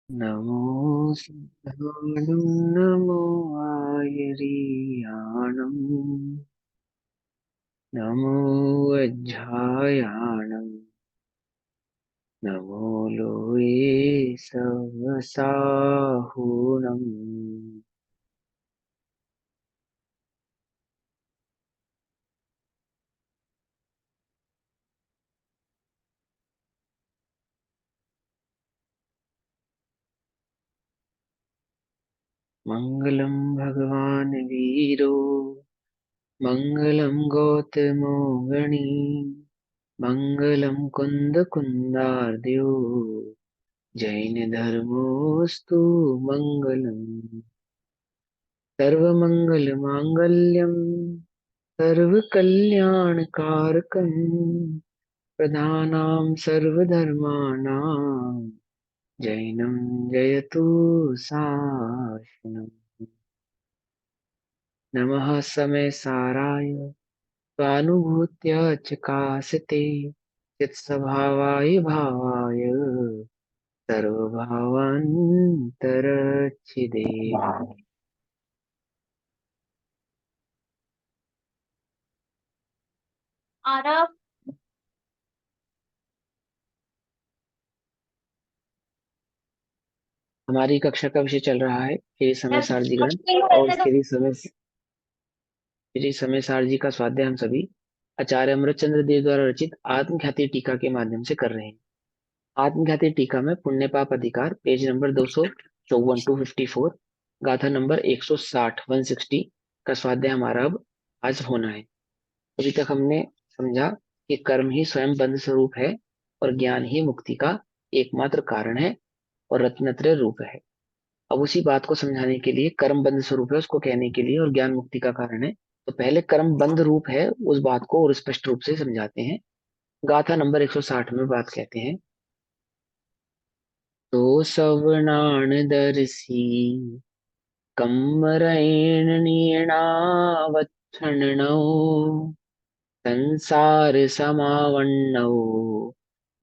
नमो सिद्धाणं नमो आयर्याणं नमो वज्रायाणं नमो लोये सवसाहुणम्। मङ्गलं भगवान् वीरो मङ्गलं गौतमो गणी मङ्गलं कुन्दकुन्दार्द्यो जैनधर्मोऽस्तु मङ्गलम्। सर्वमङ्गलमाङ्गल्यं सर्वकल्याणकारकं प्रधानां सर्वधर्माणां जैनं जयतु शासनम्। नमः समय साराय स्वानुभूत्य चकासते चित्स्वभावाय भावाय सर्वभावान्तरच्छिदे। आरव। हमारी कक्षा का विषय चल रहा है श्री समय सारजी ग्रंथ और रहने दो। श्री समय सारजी का स्वाध्याय हम सभी आचार्य अमृतचंद्र देव द्वारा रचित आत्मख्याति टीका के माध्यम से कर रहे हैं। आत्मख्याति टीका में पुण्य पाप अधिकार पेज नंबर 254 254 गाथा नंबर 160 160 का स्वाध्याय हमारा अब आज होना है। अभी तक हमने समझा कि कर्म ही स्वयं बंध स्वरूप है और ज्ञान ही मुक्ति का एकमात्र कारण है और रत्नत्रय रूप है। अब उसी बात को समझाने के लिए कर्म बंध स्वरूप है उसको कहने के लिए और ज्ञान मुक्ति का कारण है, तो पहले कर्म बंध रूप है उस बात को और स्पष्ट रूप से समझाते हैं। गाथा नंबर 160 में बात कहते हैं, तो सवनान दर्शी कम्मरेण नीणावच्छन्नौ संसार समावन्नौ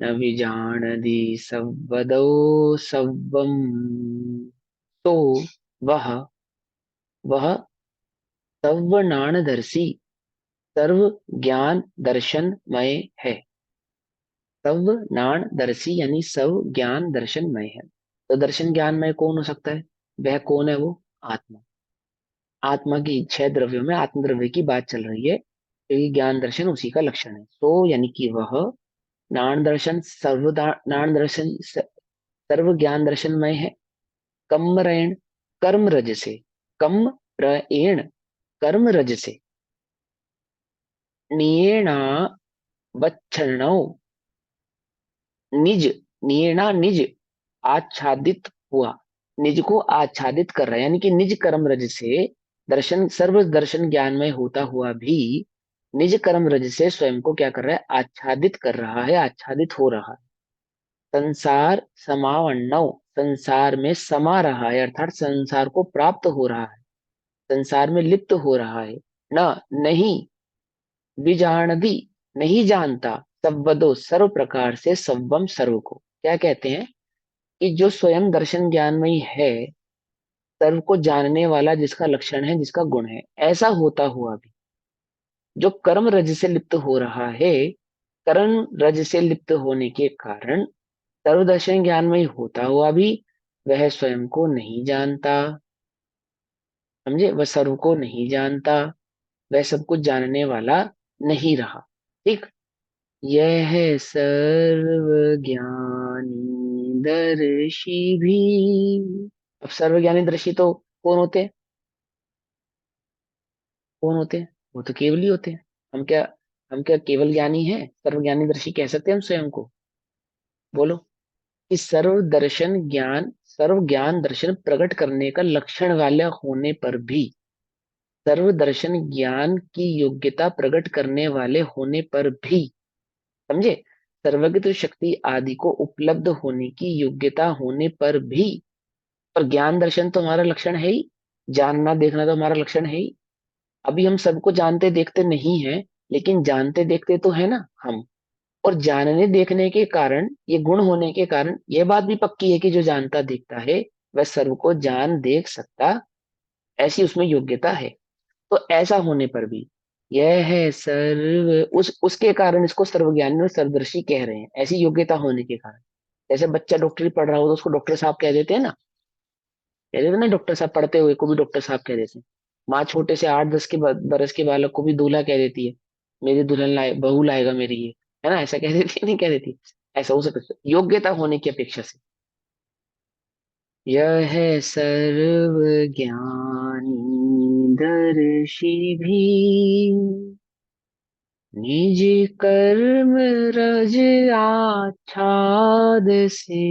न विजानदी सवदौ सव्वम। तो वह वह सर्वज्ञानदर्शी सर्व ज्ञान दर्शनमय है। सर्वज्ञानदर्शी यानी सर्व ज्ञान दर्शनमय है। तो दर्शन ज्ञानमय कौन हो सकता है? वह कौन है? वो आत्मा। आत्मा की छह द्रव्यों में आत्म द्रव्य की बात चल रही है, क्योंकि ज्ञान दर्शन उसी का लक्षण है। तो यानी कि वह ज्ञान दर्शन ज्ञान दर्शन सर्व ज्ञान दर्शनमय है। कम्मरेण कर्म रज से, कम रेण कर्म रज से, नियेणा वच्छरणौ निज, नियेणा निज आच्छादित हुआ, निज को आच्छादित कर रहा है, यानी कि निज कर्म रज से दर्शन सर्व दर्शन ज्ञान में होता हुआ भी निज कर्म रज से स्वयं को क्या कर रहा है? आच्छादित कर रहा है, आच्छादित हो रहा है। संसार समावन्नव, संसार में समा रहा है अर्थात संसार को प्राप्त हो रहा है, संसार में लिप्त हो रहा है। न नहीं विजानदी नहीं जानता, सव्वदो सर्व प्रकार से, सव्वम सर्व को। क्या कहते हैं कि जो स्वयं दर्शन ज्ञानमयी है, सर्व को जानने वाला जिसका लक्षण है, जिसका गुण है, ऐसा होता हुआ भी जो कर्म रज से लिप्त हो रहा है, कर्म रज से लिप्त होने के कारण सर्वदर्शन ज्ञानमयी होता हुआ भी वह स्वयं को नहीं जानता। समझे? वह सर्व को नहीं जानता, वह सब कुछ जानने वाला नहीं रहा। ठीक। यह सर्वज्ञानी दर्शी भी। अब सर्वज्ञानी दर्शी तो कौन होते हैं? कौन होते हैं? वो तो केवल ही होते हैं। हम क्या केवल ज्ञानी हैं? सर्वज्ञानी दर्शी कह सकते हैं हम स्वयं को? बोलो। कि सर्व ज्ञान दर्शन प्रकट करने का लक्षण वाला होने पर भी, सर्व दर्शन ज्ञान की योग्यता प्रकट करने वाले होने पर भी, समझे, सर्वज्ञ शक्ति आदि को उपलब्ध होने की योग्यता होने पर भी, पर ज्ञान दर्शन तो हमारा लक्षण है ही, जानना देखना तो हमारा लक्षण है ही। अभी हम सबको जानते देखते नहीं हैं, लेकिन जानते देखते तो है ना हम। और जानने देखने के कारण, ये गुण होने के कारण यह बात भी पक्की है कि जो जानता देखता है वह सर्व को जान देख सकता, ऐसी उसमें योग्यता है। तो ऐसा होने पर भी यह है सर्व, उस उसके कारण इसको सर्वज्ञानी और सर्वदर्शी कह रहे हैं, ऐसी योग्यता होने के कारण। जैसे बच्चा डॉक्टरी पढ़ रहा हो तो उसको डॉक्टर साहब कह देते हैं ना, कह देते हैं ना डॉक्टर साहब, पढ़ते हुए को भी डॉक्टर साहब कह देते हैं। माँ छोटे से 8-10 के बरस के बालक को भी दूल्हा कह देती है, मेरी दुल्हन लाए, बहू लाएगा मेरी ये, है ना, ऐसा कह देती है, नहीं कह देती? ऐसा हो सकता है योग्यता होने की अपेक्षा से। यह है सर्व ज्ञानी दर्शी भी, निज कर्म रज आच्छाद से,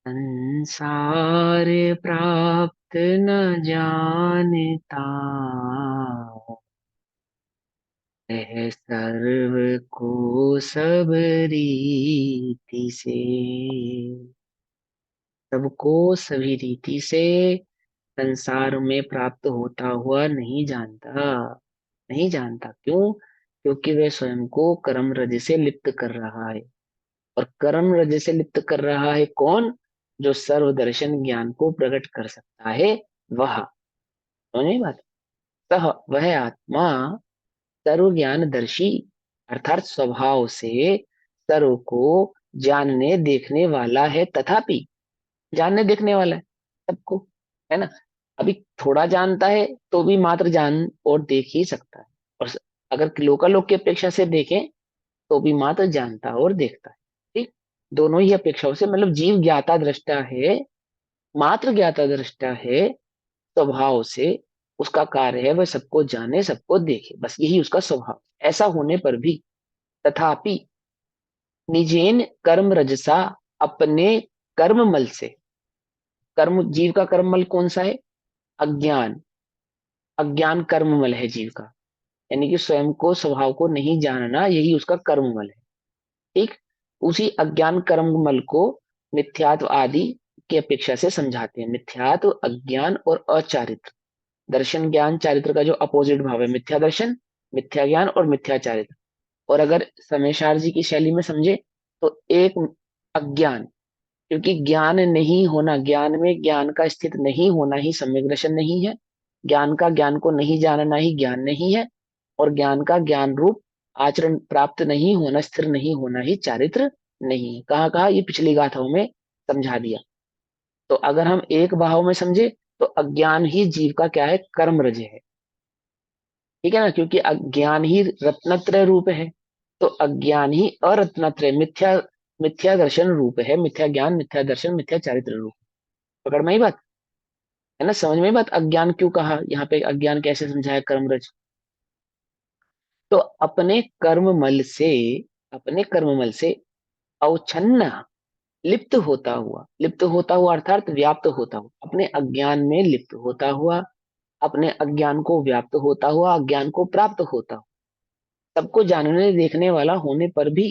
संसार प्राप्त न जानता, है सर्व को सब रीति से। सबको सभी रीति से संसार में प्राप्त होता हुआ नहीं जानता, नहीं जानता। क्यों? क्योंकि वह स्वयं को कर्म रज से लिप्त कर रहा है। और कर्म रज से लिप्त कर रहा है कौन? जो सर्वदर्शन ज्ञान को प्रकट कर सकता है वह, समझ बात? सह वह आत्मा सर्व ज्ञान दर्शी, अर्थात स्वभाव से सर्व को जानने देखने वाला है, तथापि जानने देखने वाला है सबको, है ना। अभी थोड़ा जानता है तो भी मात्र जान और देख ही सकता है, और अगर लोकालोक की अपेक्षा से देखें तो भी मात्र जानता और देखता है। ठीक, दोनों ही अपेक्षाओं से, मतलब जीव ज्ञाता दृष्टा है, मात्र ज्ञाता दृष्टा है स्वभाव से। उसका कार्य है वह सबको जाने सबको देखे, बस यही उसका स्वभाव। ऐसा होने पर भी तथापि निजेन कर्म रजसा, अपने कर्म मल से, कर्म, जीव का कर्म मल कौन सा है? अज्ञान। अज्ञान कर्ममल है जीव का, यानी कि स्वयं को, स्वभाव को नहीं जानना, यही उसका कर्ममल है। ठीक, उसी अज्ञान कर्ममल को मिथ्यात्व आदि की अपेक्षा से समझाते हैं। मिथ्यात्व, अज्ञान और अचारित्र। दर्शन ज्ञान चारित्र का जो अपोजिट भाव है, मिथ्या दर्शन, मिथ्या ज्ञान और मिथ्या चारित्र। और अगर समेशार जी की शैली में समझे तो एक अज्ञान, क्योंकि ज्ञान नहीं होना, ज्ञान में ज्ञान का स्थित नहीं होना ही सम्यक दर्शन नहीं है। ज्ञान का ज्ञान को नहीं जानना ही ज्ञान नहीं है। और ज्ञान का ज्ञान रूप आचरण प्राप्त नहीं होना, स्थिर नहीं होना ही चारित्र नहीं है। कहाँ कहा? ये पिछली गाथाओं में समझा दिया। तो अगर हम एक भाव में समझे तो अज्ञान ही जीव का क्या है? कर्म रज है। ठीक है ना, क्योंकि अज्ञान ही रत्नत्रय रूप है। तो अज्ञान ही अरत्नत्रय, मिथ्या, मिथ्या दर्शन रूप है। मिथ्या ज्ञान, मिथ्या दर्शन, मिथ्या चारित्र रूप। पकड़ में ही बात है ना, समझ में ही बात। अज्ञान क्यों कहा यहाँ पे, अज्ञान कैसे समझाया कर्मरज? तो अपने कर्म मल से, अपने कर्म मल से अवच्छन्न, लिप्त होता हुआ, लिप्त होता हुआ अर्थात व्याप्त होता हुआ, अपने अज्ञान में लिप्त होता हुआ, अपने अज्ञान को व्याप्त होता हुआ, अज्ञान को प्राप्त होता हुआ, सबको जानने देखने वाला होने पर भी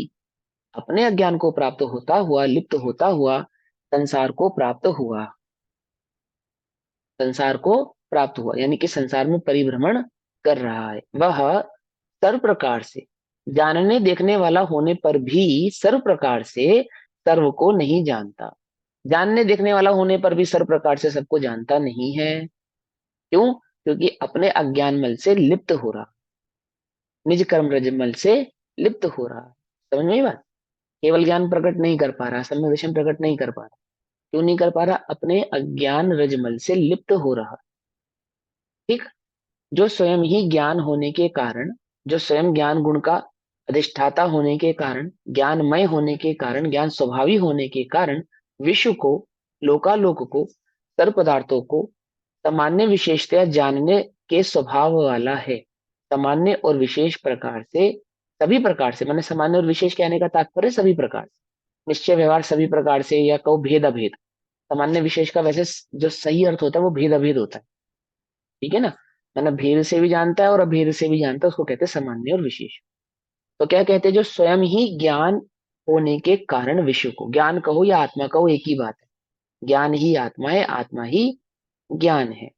अपने अज्ञान को प्राप्त होता हुआ, लिप्त होता हुआ संसार को प्राप्त हुआ, संसार को प्राप्त हुआ, यानी कि संसार में परिभ्रमण कर रहा है। वह सर्व प्रकार से जानने देखने वाला होने पर भी सर्व प्रकार से सर्व को नहीं जानता। जानने देखने वाला होने पर भी सर्व प्रकार से सबको जानता नहीं है। क्यों? क्योंकि अपने अज्ञान मल से लिप्त हो रहा, निज कर्म रज मल से लिप्त हो रहा। समझ में आई बात? केवल ज्ञान प्रकट नहीं कर पा रहा, सम्यक दर्शन प्रकट नहीं कर पा रहा। क्यों नहीं कर पा रहा? अपने अज्ञान रजमल से लिप्त हो रहा। ठीक, जो स्वयं ही ज्ञान होने के कारण, जो स्वयं ज्ञान गुण का अधिष्ठाता होने के कारण, ज्ञानमय होने के कारण, ज्ञान स्वभावी होने के कारण विश्व को, लोकालोक को, सर्व पदार्थों को सामान्य विशेषतया जानने के स्वभाव वाला है। सामान्य और विशेष प्रकार से, सभी प्रकार से, मैंने सामान्य और विशेष कहने का तात्पर्य सभी प्रकार से, निश्चय व्यवहार सभी प्रकार से, या कहो भेद अभेद। सामान्य विशेष का वैसे जो सही अर्थ होता है वो भेद अभेद होता है। ठीक है ना, मतलब भेद से भी जानता है और अभेद से भी जानता है, उसको कहते हैं सामान्य और विशेष। तो क्या कहते हैं? जो स्वयं ही ज्ञान होने के कारण विश्व को, ज्ञान कहो या आत्मा कहो एक ही बात है, ज्ञान ही आत्मा है, आत्मा ही ज्ञान है।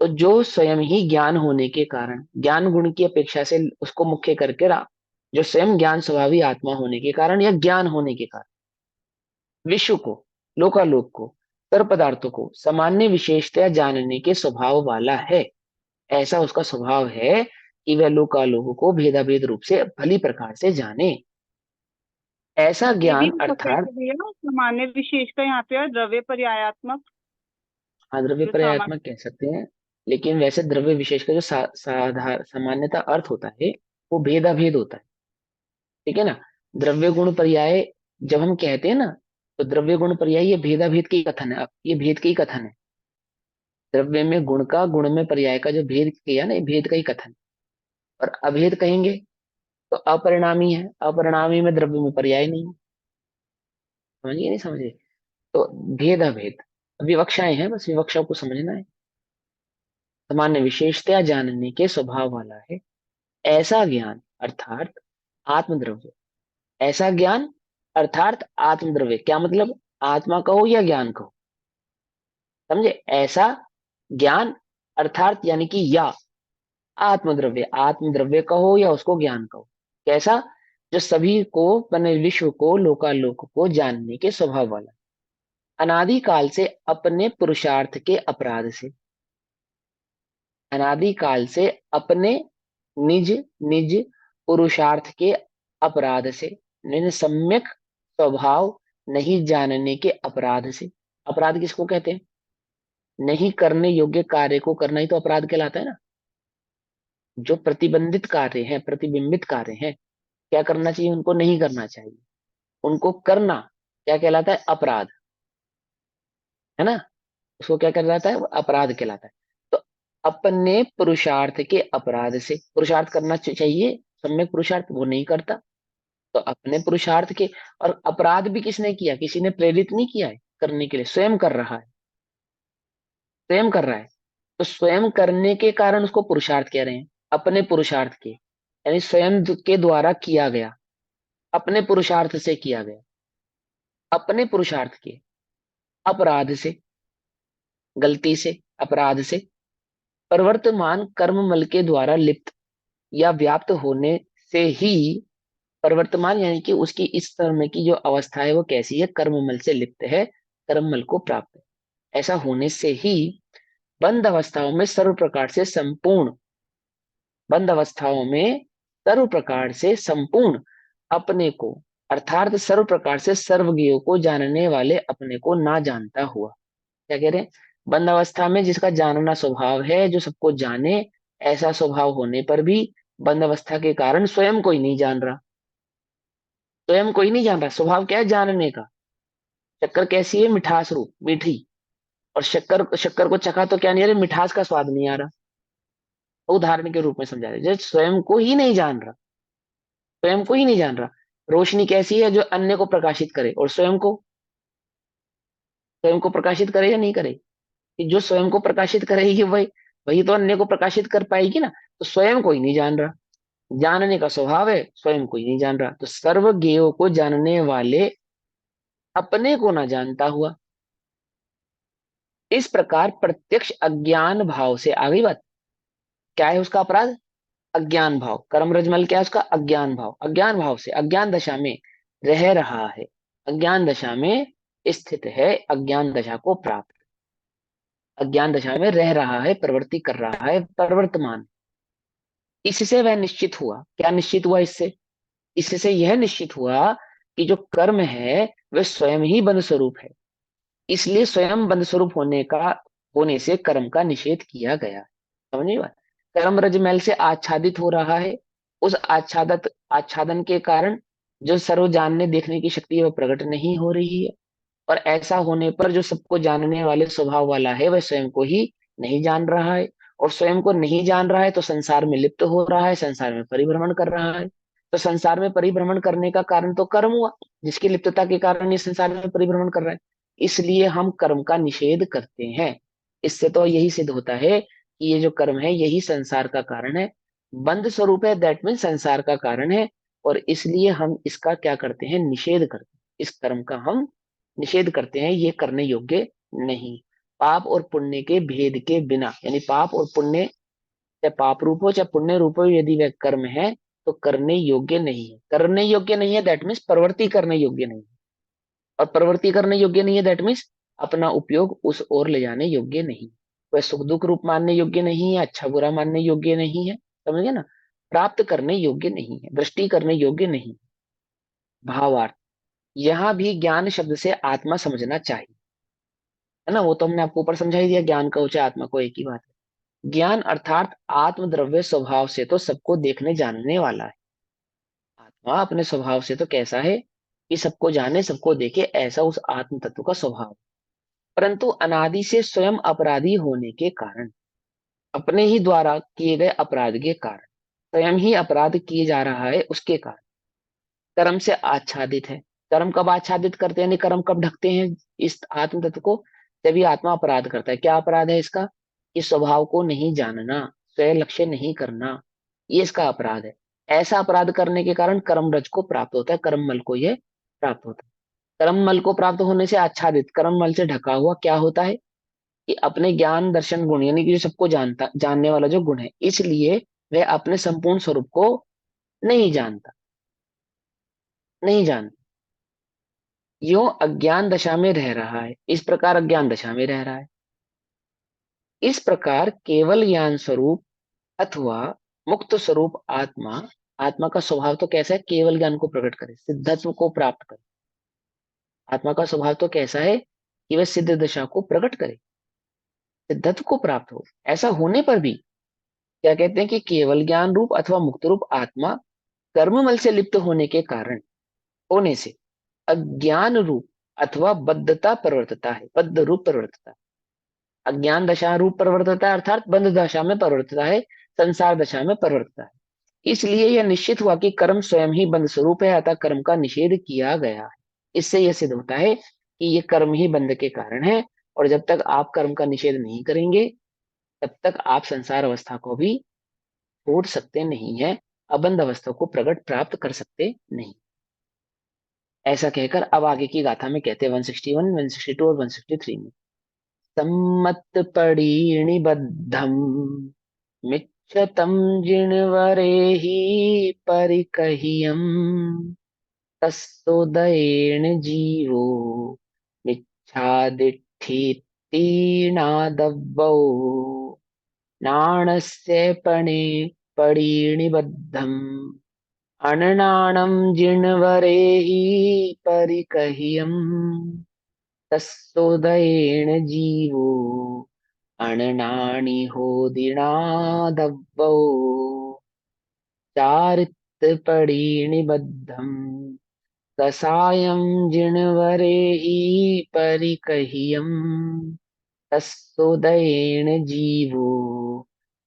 तो जो स्वयं ही ज्ञान होने के कारण ज्ञान गुण की अपेक्षा से उसको मुख्य करके रहा, जो स्वयं ज्ञान स्वभावी आत्मा होने के कारण या ज्ञान होने के कारण विश्व को, लोकालोक को, सर्व पदार्थों को सामान्य विशेषतया जानने के स्वभाव वाला है। ऐसा उसका स्वभाव है कि वह लोकालोक को भेदाभेद रूप से भली प्रकार से जाने। ऐसा ये भी ज्ञान हो सकता है अर्थात, कि भैया सामान्य विशेष का यहाँ पे है द्रव्य पर्यायात्मक। हाँ द्रव्य जो पर्यायत्मक कह सकते हैं, लेकिन वैसे द्रव्य विशेष का जो सामान्यता अर्थ होता है वो भेदाभेद होता है। ठीक है ना। द्रव्य गुण पर्याय जब हम कहते हैं ना, तो द्रव्य गुण पर्याय ये भेदाभेद के ही कथन है, ये भेद के ही कथन है। द्रव्य में गुण का, गुण में पर्याय का जो भेद किया ना, ये भेद का ही कथन। और अभेद कहेंगे तो अपरिणामी है, अपरिणामी में द्रव्य में पर्याय नहीं है। समझिए नहीं समझे। तो भेद अभेद विवक्षाएं हैं, बस विवक्षा को समझना है। सामान्य विशेषतया जानने के स्वभाव वाला है ऐसा ज्ञान अर्थात आत्मद्रव्य। ऐसा ज्ञान अर्थात आत्मद्रव्य, क्या मतलब, आत्मा कहो या ज्ञान कहो, समझे। ऐसा ज्ञान अर्थात यानी कि या आत्मद्रव्य, आत्मद्रव्य कहो या उसको ज्ञान कहो। कैसा, जो सभी को मैंने विश्व को, लोकालोक को जानने के स्वभाव वाला, अनादि काल से अपने पुरुषार्थ के अपराध से, अनादि काल से अपने निज निज पुरुषार्थ के अपराध से, यानी सम्यक स्वभाव नहीं जानने के अपराध से। अपराध किसको कहते हैं, नहीं करने योग्य कार्य को करना ही तो अपराध कहलाता है ना। जो प्रतिबंधित कार्य हैं, प्रतिबिंबित कार्य हैं, क्या करना चाहिए, उनको नहीं करना चाहिए, उनको करना क्या कहलाता है, अपराध, है ना। उसको क्या कहलाता है, वो अपराध कहलाता है। तो अपने पुरुषार्थ के अपराध से, पुरुषार्थ करना चाहिए, सम्यक पुरुषार्थ वो नहीं करता, तो अपने पुरुषार्थ के। और अपराध भी किसने किया, किसी ने प्रेरित नहीं किया है करने के लिए, स्वयं कर रहा है, स्वयं कर रहा है। तो स्वयं करने के कारण उसको पुरुषार्थ कह रहे हैं, अपने पुरुषार्थ के, यानी स्वयं के द्वारा किया गया, अपने पुरुषार्थ से किया गया, अपने पुरुषार्थ के अपराध से, गलती से, अपराध से, प्रवर्तमान कर्ममल के द्वारा लिप्त या व्याप्त होने से ही, प्रवर्तमान यानी कि उसकी इस समय की जो अवस्था है वो कैसी है, कर्ममल से लिप्त है, कर्ममल को प्राप्त है। ऐसा होने से ही बंद अवस्थाओं में सर्व प्रकार से संपूर्ण, बंद अवस्थाओं में सर्व प्रकार से संपूर्ण अपने को, अर्थात सर्व प्रकार से सर्वज्ञ को जानने वाले अपने को ना जानता हुआ। क्या कह रहे हैं, बंद अवस्था में जिसका जानना स्वभाव है, जो सबको जाने, ऐसा स्वभाव होने पर भी बंद अवस्था के कारण स्वयं कोई नहीं जान रहा, स्वयं कोई नहीं जान रहा। स्वभाव क्या है जानने का, शक्कर कैसी है, मिठास रूप, मीठी। और शक्कर, शक्कर को चखा तो क्या नहीं आ रहा, मिठास का स्वाद नहीं आ रहा। उदाहरण के रूप में समझा रहे, जो स्वयं को ही नहीं जान रहा, स्वयं को ही नहीं जान रहा। रोशनी कैसी है, जो अन्य को प्रकाशित करे और स्वयं को, स्वयं को प्रकाशित करे या नहीं करे। कि जो स्वयं को प्रकाशित करेगी वही, वही तो अन्य को प्रकाशित कर पाएगी ना। तो स्वयं कोई नहीं जान रहा, जानने का स्वभाव है, स्वयं कोई नहीं जान रहा, तो सर्वज्ञ को जानने वाले अपने को ना जानता हुआ। इस प्रकार प्रत्यक्ष अज्ञान भाव से, आगे बात क्या है उसका अपराध, अज्ञान भाव, कर्म रजमल क्या है उसका, अज्ञान भाव, अज्ञान भाव से अज्ञान दशा में रह रहा है, अज्ञान दशा में स्थित है, अज्ञान दशा को प्राप्त, अज्ञान दशा में रह रहा है, प्रवृत्ति कर रहा है, प्रवर्तमान। इससे वह निश्चित हुआ, क्या निश्चित हुआ इससे, इससे यह निश्चित हुआ कि जो कर्म है वह स्वयं ही बंध स्वरूप है, इसलिए स्वयं बंध स्वरूप होने का, होने से कर्म का निषेध किया गया। समझिए बात, कर्म रजमैल से आच्छादित हो रहा है, उस आच्छादित आच्छादन के कारण जो सर्व जानने देखने की शक्ति है वह प्रकट नहीं हो रही है। और ऐसा होने पर जो सबको जानने वाले स्वभाव वाला है वह स्वयं को ही नहीं जान रहा है, और स्वयं को नहीं जान रहा है तो संसार में लिप्त हो रहा है, संसार में परिभ्रमण कर रहा है। तो संसार में परिभ्रमण करने का कारण तो कर्म हुआ, जिसकी लिप्तता के कारण ये संसार में परिभ्रमण कर रहा है। इसलिए हम कर्म का निषेध करते हैं। इससे तो यही सिद्ध होता है कि ये जो कर्म है यही संसार का कारण है, बंध स्वरूप है, दैट मीन संसार का कारण है। और इसलिए हम इसका क्या करते हैं, निषेध करते हैं, इस कर्म का हम निषेध करते हैं, ये करने योग्य नहीं। पाप और पुण्य के भेद के बिना, यानी पाप और पुण्य, चाहे पाप रूप हो चाहे पुण्य रूप हो, यदि वह कर्म है तो करने योग्य नहीं है। करने योग्य नहीं है दैट मीन्स प्रवृत्ति करने योग्य नहीं है, और प्रवृत्ति करने योग्य नहीं है दैट मीन्स अपना उपयोग उस ओर ले जाने योग्य नहीं। वह सुख दुख रूप मानने योग्य नहीं है, अच्छा बुरा मानने योग्य नहीं है, समझे ना। प्राप्त करने योग्य नहीं है, दृष्टि करने योग्य नहीं। भावार्थ, यहाँ भी ज्ञान शब्द से आत्मा समझना चाहिए, है ना। वो तो हमने आपको ऊपर समझा ही दिया, ज्ञान का उच्च आत्मा को एक ही बात है। ज्ञान अर्थात आत्मद्रव्य स्वभाव से तो सबको देखने जानने वाला है। आत्मा अपने स्वभाव से तो कैसा है कि सबको जाने सबको देखे, ऐसा उस आत्म तत्व का स्वभाव। परंतु अनादि से स्वयं अपराधी होने के कारण, अपने ही द्वारा किए गए अपराध के कारण, स्वयं ही अपराध किए जा रहा है उसके कारण कर्म से आच्छादित है। कर्म कब आच्छादित करते हैं, यानी कर्म कब ढकते हैं इस आत्म तत्व को, जब ये आत्मा अपराध करता है। क्या अपराध है इसका? इस स्वभाव को नहीं जानना, स्वयं लक्ष्य नहीं करना, ये इसका अपराध है। ऐसा अपराध करने के कारण कर्म रज को प्राप्त होता है, कर्म मल को यह प्राप्त होता है। कर्म मल को प्राप्त होने से आच्छादित, कर्म मल से ढका हुआ क्या होता है कि अपने ज्ञान दर्शन गुण, यानी कि जो सबको जानता, जानने वाला जो गुण है, इसलिए वह अपने संपूर्ण स्वरूप को नहीं जानता, नहीं जानता। यो अज्ञान दशा में रह रहा है, इस प्रकार अज्ञान दशा में रह रहा है। इस प्रकार केवल ज्ञान स्वरूप अथवा मुक्त स्वरूप आत्मा, आत्मा का स्वभाव तो कैसा है, केवल ज्ञान को प्रकट करे, सिद्धत्व को प्राप्त करे। आत्मा का स्वभाव तो कैसा है कि वह सिद्ध दशा को प्रकट करे, सिद्धत्व को प्राप्त हो। ऐसा होने पर भी क्या कहते हैं कि केवल ज्ञान रूप अथवा मुक्त रूप आत्मा कर्ममल से लिप्त होने के कारण, होने से अज्ञान रूप अथवा बद्धता प्रवर्तता है, बद्ध रूप प्रवर्तता है। अज्ञान दशा रूप प्रवर्तता है, अर्थात बंध दशा में प्रवर्तता है, संसार दशा में प्रवर्तता है। इसलिए यह निश्चित हुआ कि कर्म स्वयं ही बंध स्वरूप है, अतः कर्म का निषेध किया गया है। इससे यह सिद्ध होता है कि ये कर्म ही बंध के कारण है, और जब तक आप कर्म का निषेध नहीं करेंगे तब तक आप संसार अवस्था को भी छोड़ सकते नहीं है, अबंध अवस्था को प्रकट प्राप्त कर सकते नहीं। ऐसा कहकर अब आगे की गाथा में कहते हैं 161, 162 और 163 में, सम्मत पड़ीणिबद्धम मिच्छतम जिणवरेहि परिकह्यम तस्सोदयेन जीवो मिच्छादिठीनादव्वौ नाणस्य पणे पड़ीणिबद्धम अननाणं जिणवरेहि परिकह्यम तस्सोदयेन जीवो अननानि होदिनादव्वौ चारित्परिणिबद्धम् कसायं जिणवरेहि परिकह्यम् तस्सोदयेन जीवो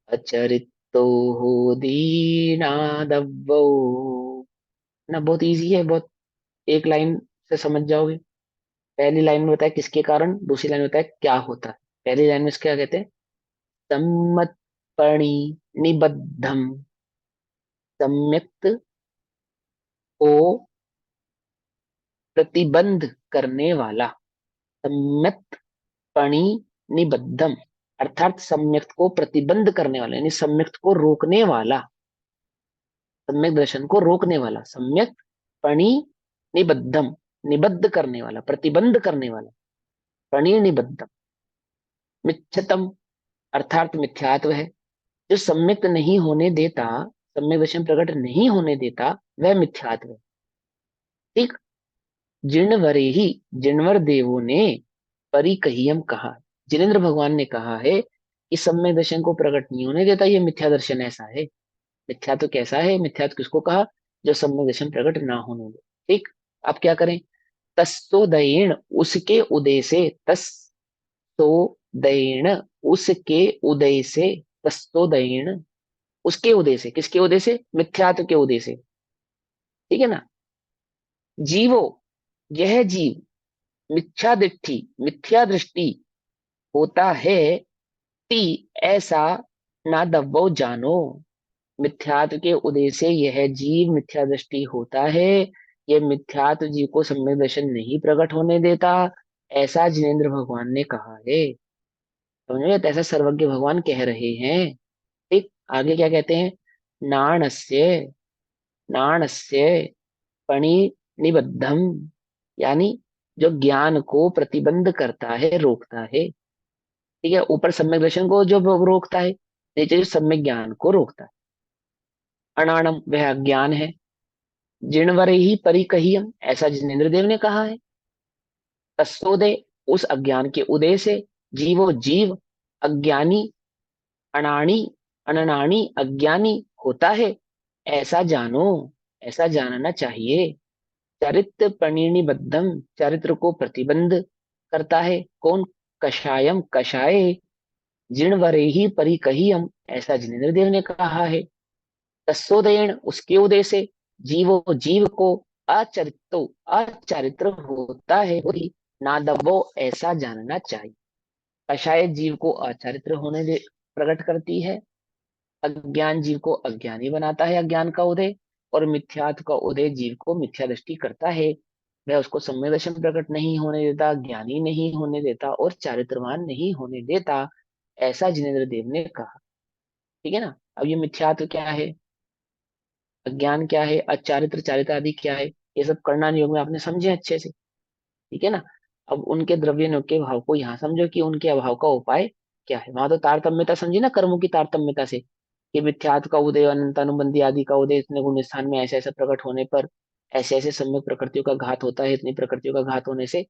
अचरितो होदीनादव्वौ। ना बहुत इजी है, बहुत एक लाइन से समझ जाओगे। पहली लाइन में बताया किसके कारण, दूसरी लाइन में बताया क्या होता है। पहली लाइन में इसके क्या कहते हैं, सम्मतपणि निबद्धम, सम्यक्त को प्रतिबंध करने वाला, सम्यक्त पणि निबद्धम, अर्थात सम्यक्त को प्रतिबंध करने वाला, यानी सम्यक्त को रोकने वाला, सम्यक दर्शन को रोकने वाला, सम्यक पणि निबद्धम, निबद्ध करने वाला, प्रतिबंध करने वाला, पणि निबद्धम। मिच्छतम अर्थात मिथ्यात्व है, जो सम्यक्त नहीं होने देता, सम्यक दर्शन प्रकट नहीं होने देता, वह मिथ्यात्व है। ठीक। जिणवरे ही, जिणवर देवों ने परिकहियम कहा, जिनेन्द्र भगवान ने कहा है कि सम्यक दर्शन को प्रकट नहीं होने देता, ये मिथ्या दर्शन ऐसा है। मिथ्या तो कैसा है, मिथ्या तो किसको कहा, जो सम्यक दर्शन प्रकट ना होने दे। ठीक। अब क्या करें, तस्तोदयेन उसके उदय से, तस्तोदयेन उसके उदय से, तस्तोदयेन उसके उदय से, किसके उदय से, मिथ्यात्व के उदय से। ठीक है ना। जीवो, यह जीव मिथ्या दृष्टि, मिथ्या दृष्टि होता है, ती ऐसा ना दब्बो जानो, मिथ्यात्व के उदय से यह जीव मिथ्या दृष्टि होता है, यह मिथ्यात्व जीव को सम्यक दर्शन नहीं प्रकट होने देता, ऐसा जिनेन्द्र भगवान ने कहा है। समझ में? तो ऐसा सर्वज्ञ भगवान कह रहे हैं। ठीक, आगे क्या कहते हैं? नाणस्य, नाणस्य पणि निबद्धम, यानी जो ज्ञान को प्रतिबंध करता है, रोकता है। ठीक है, ऊपर सम्यक दर्शन को जो रोकता है, नीचे जो सम्यक ज्ञान को रोकता है। अनाणम वह अज्ञान है। जिणवरे ही परिकहियम, ऐसा जिनेन्द्र देव ने कहा है। तस्सोदय, उस अज्ञान के उदय से, जीवो जीव अज्ञानी, अनाणी अननाणी अज्ञानी होता है, ऐसा जानो, ऐसा जानना चाहिए। चरित्र परिणिबद्धम, चरित्र को प्रतिबंध करता है कौन? कषायम, कषाय। जिणवरे ही परिकहियम, ऐसा जिनेन्द्र देव ने कहा है। तस्सोदयेन, उसके उदय से, जीवो जीव को अचरितो, अचारित्र होता है, वही नादबो, ऐसा जानना चाहिए। कषाय जीव को अचारित्र होने दे प्रकट करती है। अज्ञान जीव को अज्ञानी बनाता है, अज्ञान का उदय। और मिथ्यात्व का उदय जीव को मिथ्या दृष्टि करता है। वह उसको सम्यक दर्शन प्रकट नहीं होने देता, ज्ञानी नहीं होने देता और चारित्रवान नहीं होने देता, ऐसा जिनेन्द्र देव ने कहा। ठीक है ना? अब ये मिथ्यात्व क्या है, अज्ञान क्या है, अचारित्र चारित्र आदि क्या है, ये सब करना योग में आपने समझे अच्छे से। ठीक है ना? अब उनके द्रव्य योग के भाव को यहाँ समझो कि उनके अभाव का उपाय क्या है। वहां तो तारतम्यता समझी ना, कर्मों की तारतम्यता से, कि मिथ्यात्व का उदय, अनंत अनुबंधी आदि का उदय, इतने गुण स्थान में ऐसे ऐसे प्रकट होने पर ऐसे ऐसे सम्यक प्रकृतियों का घात होता है, इतनी प्रकृतियों का घात होने से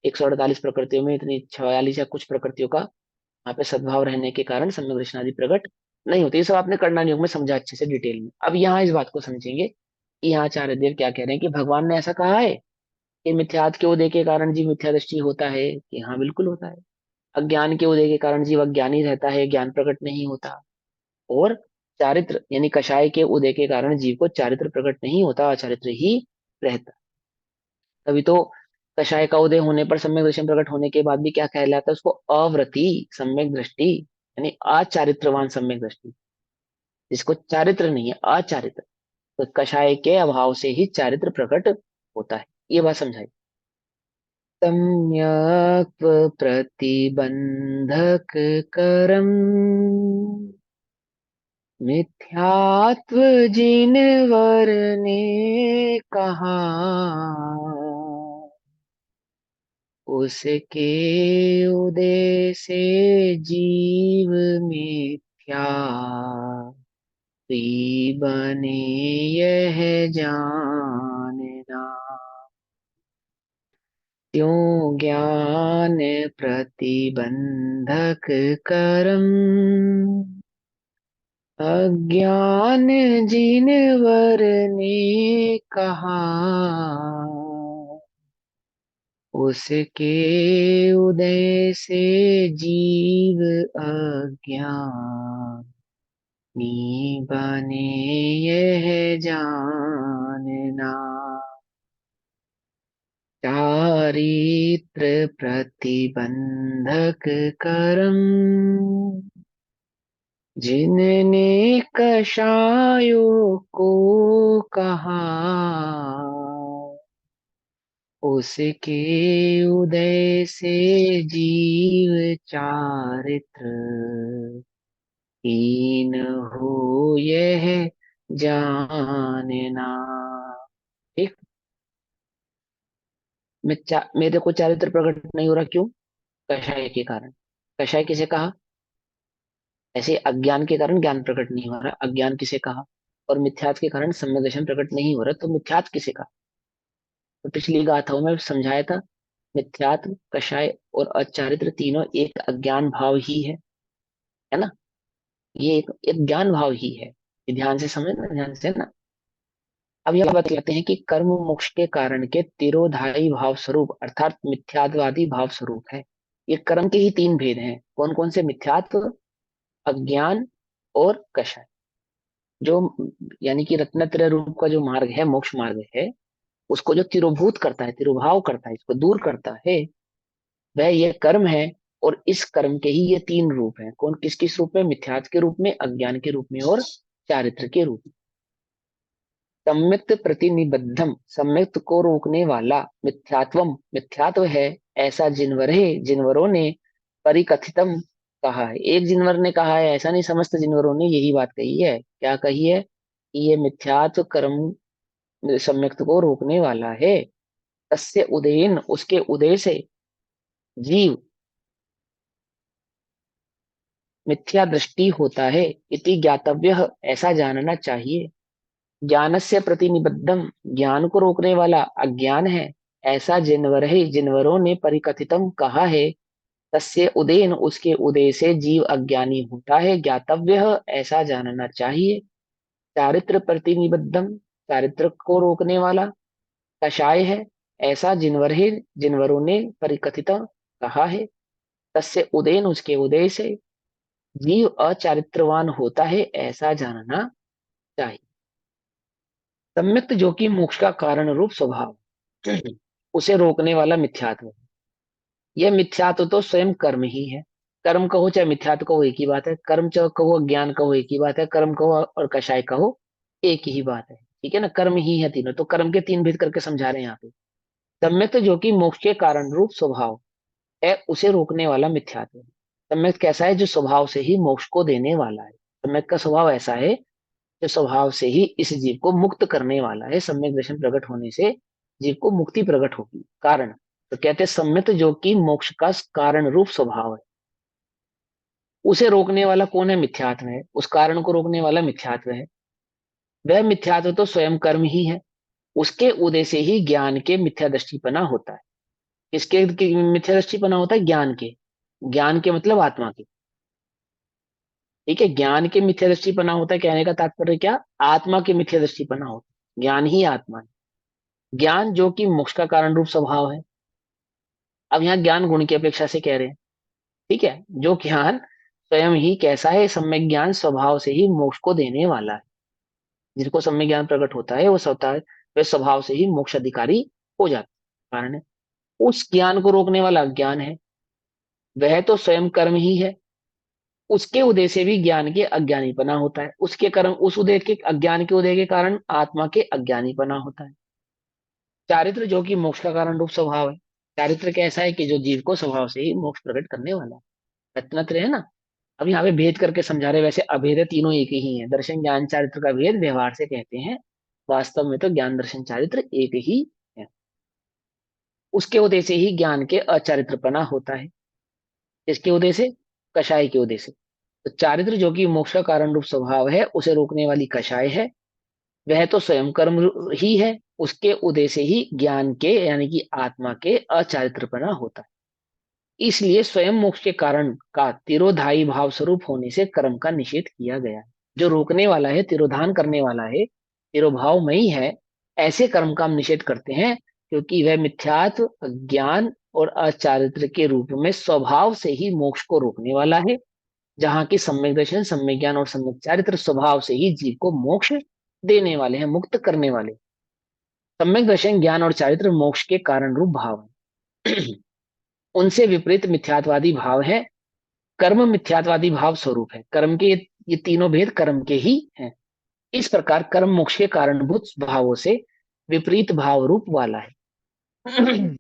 148 प्रकृतियों में इतनी 46 या कुछ प्रकृतियों का वहां पे सद्भाव रहने के कारण सम्यक दर्शन आदि प्रकट नहीं होते। ये सब आपने करना योग में समझा अच्छे से डिटेल में। अब यहाँ इस बात को समझेंगे कि यहाँ आचार्य देव क्या कह रहे हैं, कि भगवान ने ऐसा कहा है कि मिथ्यात्व के उदय के कारण जीव मिथ्या दृष्टि होता है, कि हाँ बिल्कुल होता है। अज्ञान के उदय के कारण जीव अज्ञानी रहता है, ज्ञान प्रकट नहीं होता। और चारित्र यानी कषाय के उदय के कारण जीव को चारित्र प्रकट नहीं होता, अचारित्र ही रहता। तभी तो कषाय का उदय होने पर सम्यक दर्शन प्रकट होने के बाद भी क्या कहलाता है उसको? अव्रति सम्यक दृष्टि, यानी अचारित्रवान सम्यक दृष्टि, जिसको चारित्र नहीं है, अचारित्र। तो कषाय के अभाव से ही चारित्र प्रकट होता है। ये बात समझाई। सम्यक प्रतिबंधक करम, मिथ्यात्व जिन वर ने कहा, उसके उदय से जीव मिथ्या बने, यह जानना। त्यों ज्ञान प्रतिबंधक करम, अज्ञान जिन वर ने कहा, उसके उदय से जीव अज्ञानी बने, यह जानना। चारित्र प्रतिबंधक करम, जिनने कषायों को कहा, उसके उदय से जीव चारित्र हीन हो, यह जानना। ठीक, मेरे को चारित्र प्रकट नहीं हो रहा, क्यों? कषाय के कारण। कषाय किसे कहा? ऐसे अज्ञान के कारण ज्ञान प्रकट नहीं हो रहा, अज्ञान किसे कहा? और मिथ्यात्व के कारण सम्यक दर्शन प्रकट नहीं हो रहा, तो मिथ्यात्व किसे कहा? तो पिछली गाथाओं में समझाया था, मिथ्यात्व, कषाय और अचारित्र तीनों एक अज्ञान भाव ही है ना? ये एक ज्ञान भाव ही है। ये ध्यान से समझना, ध्यान से ना। अब यह बतलाते हैं कि कर्म मोक्ष के कारण के तिरोधायी भाव स्वरूप अर्थात मिथ्यात्वादी भाव स्वरूप है। ये कर्म के ही तीन भेद हैं। कौन कौन से? मिथ्यात्व, अज्ञान और कषाय। जो यानी कि रत्नत्रय रूप का जो मार्ग है, मोक्ष मार्ग है, उसको जो तिरोभूत करता है, तिरोभाव करता है, इसको दूर करता है, वह ये कर्म है। और इस कर्म के ही ये तीन रूप हैं। कौन किस किस रूप में? मिथ्यात्व के रूप में, अज्ञान के रूप में और चारित्र के रूप में। सम्यक्त प्रतिनिबद्धम, सम्यक्त को रोकने वाला, मिथ्यात्वम मिथ्यात्व है, ऐसा जिनवर है, जिनवरों ने परिकथितम कहा है, एक जिनवर ने कहा है ऐसा नहीं, समस्त जिनवरों ने यही बात कही है। क्या कही है? कि ये मिथ्यात्व कर्म सम्यक्त को रोकने वाला है। तस्य उदयन, उसके उदय से जीव मिथ्या दृष्टि होता है। इति ज्ञातव्य, ऐसा जानना चाहिए। ज्ञानस्य प्रतिनिबद्धम, ज्ञान को रोकने वाला अज्ञान है। ऐसा जिनवर है, जिनवरों ने परिकथितम कहा है। तस्य उदयन, उसके उदय से जीव अज्ञानी होता है। ज्ञातव्य, ऐसा जानना चाहिए। चारित्र प्रतिनिबद्धम, चारित्र को रोकने वाला कषाय है। ऐसा जिनवर है, जिनवरों ने परिकथित कहा है। तस्य उदयन, उसके उदय से जीव अचारित्रवान होता है, ऐसा जानना चाहिए। सम्यक्त, जो कि मोक्ष का कारण रूप स्वभाव, उसे रोकने वाला मिथ्यात्व है। यह मिथ्यात्व तो स्वयं कर्म ही है। कर्म कहो चाहे मिथ्यात्व कहो, एक ही बात है। कर्म चाहे कहो, ज्ञान कहो, एक ही बात है। कर्म कहो और कषाय कहो, एक ही बात है। ठीक है ना, कर्म ही है तीनों, तो कर्म के तीन भेद करके समझा रहे हैं यहाँ पे। सम्यक्त, जो कि मोक्ष के कारण रूप स्वभाव है, उसे रोकने वाला मिथ्यात्व है। सम्यक्त कैसा है? जो स्वभाव से ही मोक्ष को देने वाला है। सम्यक्त का स्वभाव ऐसा है जो स्वभाव से ही इस जीव को मुक्त करने वाला है। सम्यक दर्शन प्रकट होने से जीव को मुक्ति प्रकट होगी। कारण, तो कहते हैं सम्यक जो कि मोक्ष का कारण रूप स्वभाव है, उसे रोकने वाला कौन है? मिथ्यात्व है। उस कारण को रोकने वाला मिथ्यात्व है। वह मिथ्यात्व तो स्वयं कर्म ही है। उसके उदय से ही ज्ञान के मिथ्या दृष्टिपना होता है। किसके मिथ्या दृष्टिपना होता है? ज्ञान के। ज्ञान के मतलब आत्मा के। ठीक है, ज्ञान के मिथ्या दृष्टिपना होता है, कहने का तात्पर्य क्या? आत्मा के मिथ्या दृष्टिपना होता है। ज्ञान ही आत्मा है। ज्ञान जो कि मोक्ष का कारण रूप स्वभाव है। अब यहाँ ज्ञान गुण की अपेक्षा से कह रहे हैं। ठीक है, जो ज्ञान स्वयं ही कैसा है? सम्यक ज्ञान स्वभाव से ही मोक्ष को देने वाला है। जिसको सम्यक ज्ञान प्रकट होता है वो स्वतः, वह स्वभाव से ही मोक्ष अधिकारी हो जाता है। कारण है, उस ज्ञान को रोकने वाला अज्ञान है। वह तो स्वयं कर्म ही है। उसके उदय से भी ज्ञान के अज्ञानीपना होता है। उसके कर्म, उस उदय के अज्ञान के उदय के कारण आत्मा के अज्ञानीपना होता है। चारित्र, जो कि मोक्ष का कारण रूप स्वभाव है। चारित्र कैसा है? कि जो जीव को स्वभाव से ही मोक्ष प्रकट करने वाला है। रत्नत्र है ना। अब यहाँ पे भेद करके समझा रहे, वैसे अभेद तीनों एक ही है। दर्शन ज्ञान चारित्र का भेद व्यवहार से कहते हैं, वास्तव में तो ज्ञान दर्शन चारित्र एक ही है। उसके उदय से ही ज्ञान के अचारित्रपना होता है। इसके उदय से, कषाय के उदय से। तो चारित्र जो कि मोक्ष का कारण रूप स्वभाव है, उसे रोकने वाली कषाय है। वह तो स्वयं कर्म ही है। उसके उदय से ही ज्ञान के यानी कि आत्मा के अचारित्रपना होता है। इसलिए स्वयं मोक्ष के कारण का तिरोधाई भाव स्वरूप होने से कर्म का निषेध किया गया है। जो रोकने वाला है, तिरोधान करने वाला है, तिरोभावमयी है, ऐसे कर्म का हम निषेध करते हैं, क्योंकि वह मिथ्यात्व, ज्ञान और अचारित्र के रूप में स्वभाव से ही मोक्ष को रोकने वाला है। जहाँ की सम्यक दर्शन, सम्यक ज्ञान और सम्यक चारित्र स्वभाव से ही जीव को मोक्ष देने वाले हैं, मुक्त करने वाले। सम्यक दर्शन, ज्ञान और चारित्र मोक्ष के कारण रूप भाव है। उनसे विपरीत मिथ्यात्वादी भाव है। कर्म मिथ्यात्वादी भाव स्वरूप है। कर्म के ये तीनों भेद कर्म के ही हैं। इस प्रकार कर्म मोक्ष के कारणभूत भावों से विपरीत भाव रूप वाला है।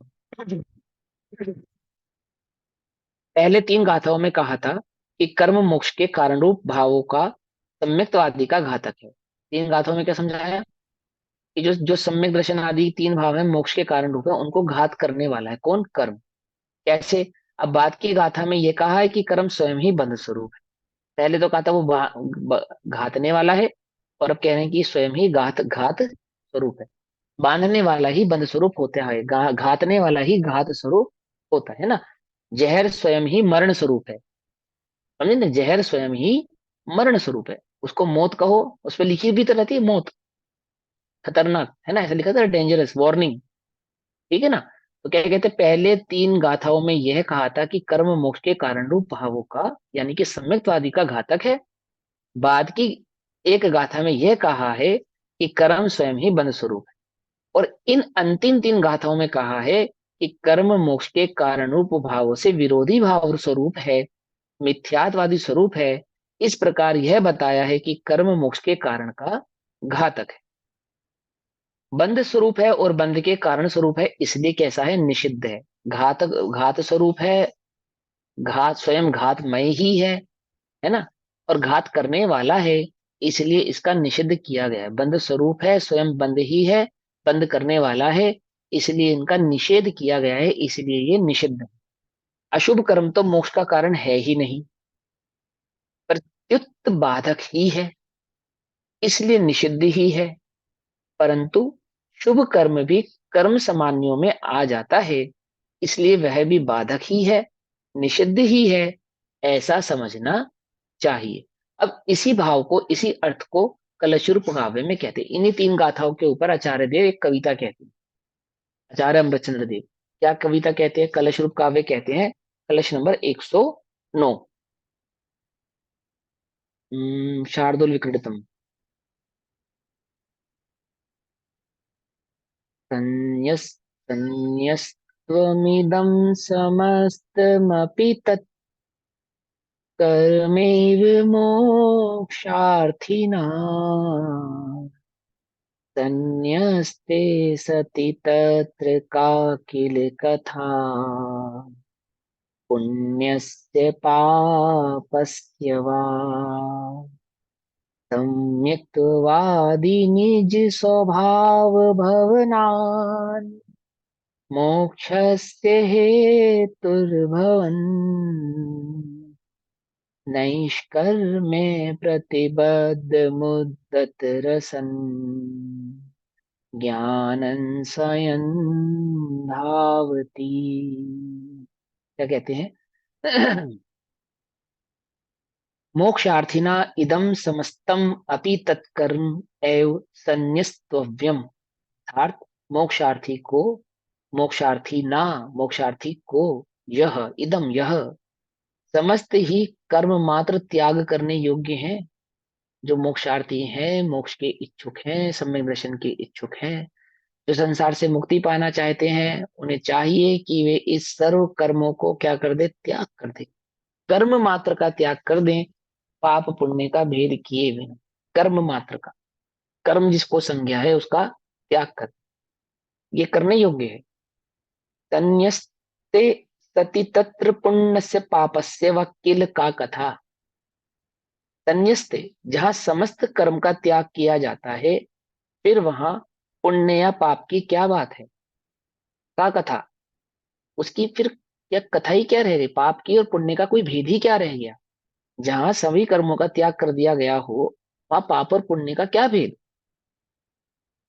पहले तीन गाथाओं में कहा था कि कर्म मोक्ष के कारण रूप भावों का सम्यक्तवादी का घातक है। तीन गाथाओं में क्या समझाया? कि जो जो सम्यक दर्शन आदि तीन भाव है, मोक्ष के कारण रूप है, उनको घात करने वाला है कौन? कर्म। कैसे? अब बात की गाथा में यह कहा है कि कर्म स्वयं ही बंध स्वरूप है। पहले तो कहा था वो घातने वाला है, और अब कह रहे हैं कि स्वयं ही घात घात स्वरूप है। बांधने वाला ही बंध स्वरूप होता है, घातने वाला ही घात स्वरूप होता है ना। जहर स्वयं ही मरण स्वरूप है। समझे ना, जहर स्वयं ही मरण स्वरूप है। उसको मौत कहो, उस पर लिखी भी तो रहती है मौत, खतरनाक है ना, ऐसा लिखा था, डेंजरस वार्निंग। ठीक है ना। तो क्या कहते हैं, पहले तीन गाथाओं में यह कहा था कि कर्म मोक्ष के कारण रूप भावों का यानी कि सम्यक्तवादी का घातक है। बाद की एक गाथा में यह कहा है कि कर्म स्वयं ही बंध स्वरूप है। और इन अंतिम तीन गाथाओं में कहा है कि कर्म मोक्ष के कारण रूप भावों से विरोधी भाव स्वरूप है, मिथ्यात्वादी स्वरूप है। इस प्रकार यह बताया है कि कर्म मोक्ष के कारण का घातक है, बंध स्वरूप है, और बंध के कारण स्वरूप है, इसलिए कैसा है? निषिद्ध है। घात स्वरूप है, घात स्वयं घातमय ही है ना, और घात करने वाला है, इसलिए इसका निषिद्ध किया गया है। बंध स्वरूप है, स्वयं बंध ही है, बंध करने वाला है, इसलिए इनका निषेध किया गया है, इसलिए ये निषिद्ध है। अशुभ कर्म तो मोक्ष का कारण है ही नहीं, प्रत्युत बाधक ही है, इसलिए निषिद्ध ही है। परंतु शुभ कर्म भी कर्म सामान्यों में आ जाता है, इसलिए वह भी बाधक ही है, निषिद्ध ही है, ऐसा समझना चाहिए। अब इसी भाव को, इसी अर्थ को कलशुरूप काव्य में कहते हैं। इन्हीं तीन गाथाओं के ऊपर आचार्य देव एक कविता कहते हैं। आचार्य अमृतचंद्र देव क्या कविता कहते हैं? कलशरूप काव्य कहते हैं। कलश नंबर 109। शार्दुल विक्रीडितम। संन्यस संन्यस्त्वमिदं समस्तमपि तत् कर्मैव मोक्षार्थिना संन्यस्ते सति तत्र का किल कथा पुण्यस्य पापस्य वा सम्यक्तवादी निज स्वभाव भवनान् मोक्षस्य हेतुर्भवन् नैष्कर्मे प्रतिबद्ध मुद्दत रसन् ज्ञानं स्वयं धावति। क्या कहते हैं? मोक्षार्थिना इदम समस्तम अपि तत्कर्म एव संन्यस्तव्यम। अर्थात मोक्षार्थी को, मोक्षार्थी ना, मोक्षार्थी को यह, इदम यह, समस्त ही कर्म मात्र त्याग करने योग्य हैं। जो मोक्षार्थी हैं, मोक्ष के इच्छुक हैं, सम्यक दर्शन के इच्छुक हैं, जो संसार से मुक्ति पाना चाहते हैं, उन्हें चाहिए कि वे इस सर्व कर्मों को क्या कर दे? त्याग कर दे। कर्म मात्र का त्याग कर दें, पाप पुण्य का भेद किए बिना। कर्म मात्र का, कर्म जिसको संज्ञा है उसका त्याग कर, ये करने योग्य है। तन्यस्ते सति तत्र पुण्यस्य पापस्य वकील का कथा। तन्यस्ते, जहां समस्त कर्म का त्याग किया जाता है, फिर वहां पुण्य या पाप की क्या बात है? का कथा, उसकी फिर क्या कथा ही क्या रह गई? पाप की और पुण्य का कोई भेद ही क्या रह गया? जहां सभी कर्मों का त्याग कर दिया गया हो, वहां पाप और पुण्य का क्या भेद?